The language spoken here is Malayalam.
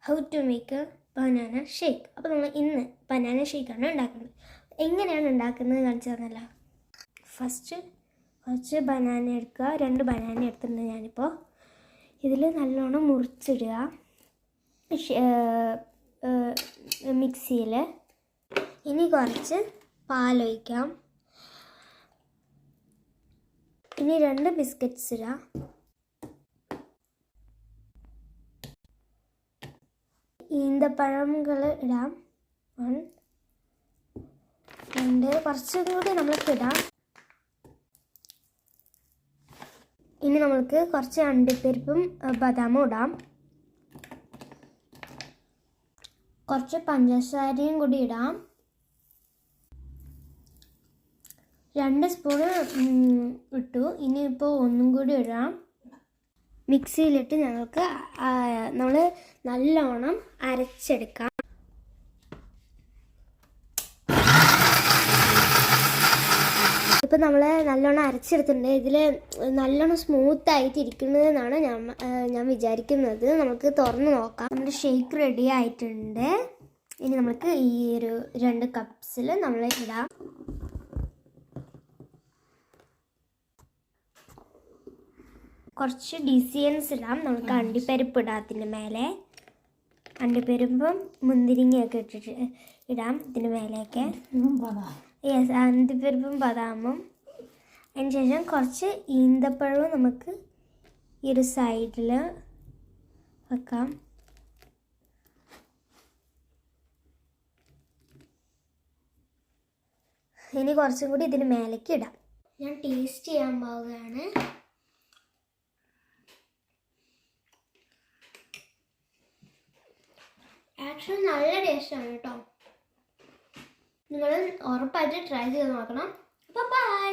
How to make a banana shake. അപ്പോൾ നമ്മൾ ഇന്ന് ബനാന ഷേക്കാണ് ഉണ്ടാക്കുന്നത്. എങ്ങനെയാണ് ഉണ്ടാക്കുന്നത് കാണിച്ചു തന്നല്ലോ. ഫസ്റ്റ് കുറച്ച് ബനാന എടുക്കുക. 2 ബനാന എടുത്തിട്ടുണ്ട് ഞാനിപ്പോൾ. ഇതിൽ നല്ലോണം മുറിച്ചിടുക മിക്സിയിൽ. ഇനി കുറച്ച് പാലൊഴിക്കാം. ഇനി 2 ബിസ്ക്കറ്റ്സ് ഇടാം. ഈന്തപ്പഴങ്ങൾ ഇടാം. 1 2 കുറച്ചും കൂടി നമ്മൾക്ക് ഇടാം. ഇനി നമ്മൾക്ക് കുറച്ച് അണ്ടിപ്പരിപ്പും ബദാമും ഇടാം. കുറച്ച് പഞ്ചസാരയും കൂടി ഇടാം. 2 സ്പൂണ് ഇട്ടു. ഇനിയിപ്പോൾ ഒന്നും കൂടി ഇടാം. മിക്സിയിലിട്ട് ഞങ്ങൾക്ക് നമ്മൾ നല്ലോണം അരച്ചെടുക്കാം. ഇപ്പോൾ നമ്മൾ നല്ലോണം അരച്ചെടുത്തിട്ടുണ്ട്. ഇതിൽ നല്ലോണം സ്മൂത്തായിട്ട് ഇരിക്കുന്നതെന്നാണ് ഞാൻ വിചാരിക്കുന്നത്. നമുക്ക് തുറന്ന് നോക്കാം. നമ്മുടെ ഷേക്ക് റെഡി ആയിട്ടുണ്ട്. ഇനി നമുക്ക് ഈ ഒരു 2 കപ്സിൽ നമ്മൾ ഇടാം. കുറച്ച് ഡിസിയൻസ് ഇടാം. നമുക്ക് അണ്ടിപ്പരിപ്പ് ഇടാം. അതിൻ്റെ മേലെ അണ്ടിപ്പരിപ്പും മുന്തിരിങ്ങയൊക്കെ ഇട്ടിട്ട് ഇടാം ഇതിന് മേലെയൊക്കെ. യെസ്, അണ്ടിപ്പരിപ്പും ബദാമും. അതിന് ശേഷം കുറച്ച് ഈന്തപ്പഴവും നമുക്ക് ഈ ഒരു സൈഡിൽ വെക്കാം. ഇനി കുറച്ചും കൂടി ഇതിന് മേലേക്ക് ഇടാം. ഞാൻ ടേസ്റ്റ് ചെയ്യാൻ പോവുകയാണ്. ആക്ച്വലി നല്ല ടേസ്റ്റാണ് കേട്ടോ. നിങ്ങൾ ഉറപ്പായിട്ട് ട്രൈ ചെയ്ത് നോക്കണം. അപ്പോൾ ബൈ.